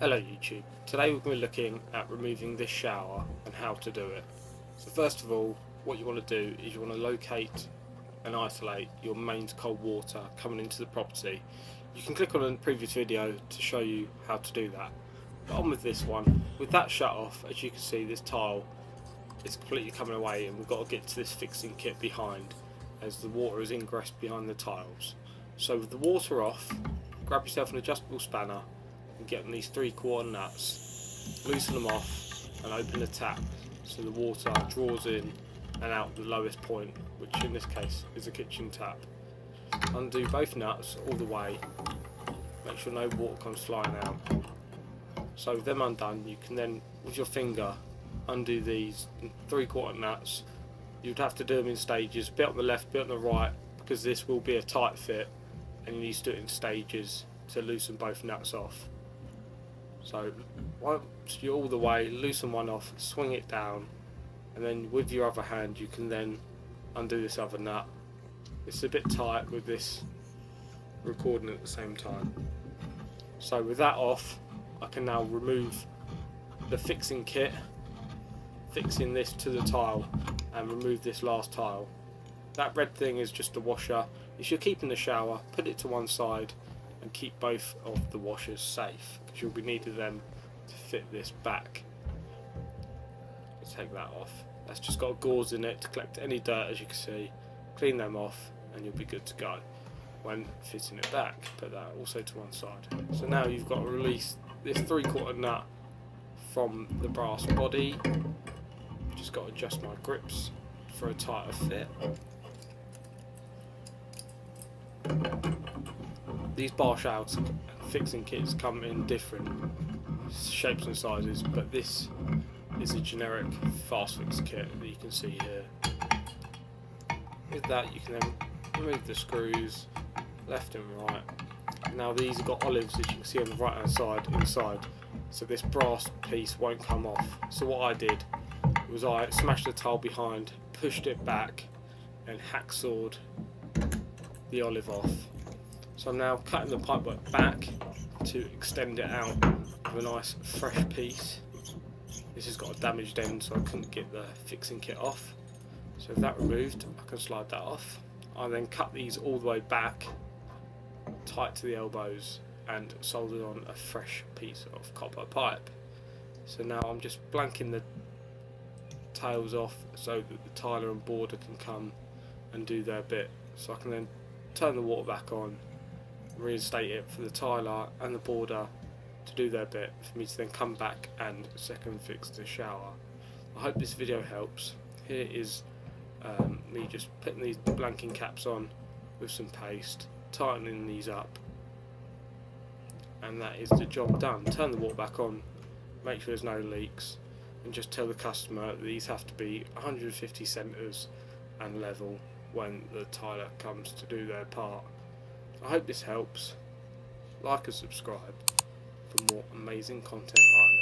Hello YouTube. Today we're going to be looking at removing this shower and how to do it. So first of all, what you want to do is you want to locate and isolate your mains cold water coming into the property. You can click on a previous video to show you how to do that. But on with this one, with that shut off, as you can see this tile is completely coming away and we've got to get to this fixing kit behind as the water is ingressed behind the tiles. So with the water off, grab yourself an adjustable spanner and get on these 3/4 nuts, loosen them off and open the tap so the water draws in and out the lowest point, which in this case is a kitchen tap. Undo both nuts all the way, make sure no water comes flying out. So with them undone, you can then with your finger undo these 3/4 nuts. You'd have to do them in stages, bit on the left, bit on the right, because this will be a tight fit and you need to do it in stages to loosen both nuts off. So once you're all the way, loosen one off, swing it down, and then with your other hand you can then undo this other nut. It's a bit tight with this recording at the same time. So with that off, I can now remove the fixing kit, fixing this to the tile, and remove this last tile. That red thing is just a washer. If you're keeping the shower, put it to one side and keep both of the washers safe, because you'll be needing them to fit this back. Let's take that off. That's just got gauze in it to collect any dirt, as you can see. Clean them off and you'll be good to go when fitting it back. Put that also to one side. So now you've got to release this 3/4 nut from the brass body. Just got to adjust my grips for a tighter fit. These bar shafts and fixing kits come in different shapes and sizes, but this is a generic fast fix kit that you can see here. With that you can then remove the screws left and right. Now these have got olives, as you can see on the right hand side inside, so this brass piece won't come off. So what I did was I smashed the tile behind, pushed it back and hacksawed the olive off. So I'm now cutting the pipework back to extend it out with a nice fresh piece. This has got a damaged end, so I couldn't get the fixing kit off. So with that removed, I can slide that off. I then cut these all the way back, tight to the elbows, and soldered on a fresh piece of copper pipe. So now I'm just blanking the tails off so that the tiler and border can come and do their bit. So I can then turn the water back on, reinstate it for the tiler and the border to do their bit for me to then come back and second fix the shower. I hope this video helps. Here is me just putting these blanking caps on with some paste, tightening these up, and that is the job done. Turn the water back on, make sure there's no leaks, and just tell the customer that these have to be 150 centres and level when the tiler comes to do their part. I hope this helps. Like and subscribe for more amazing content like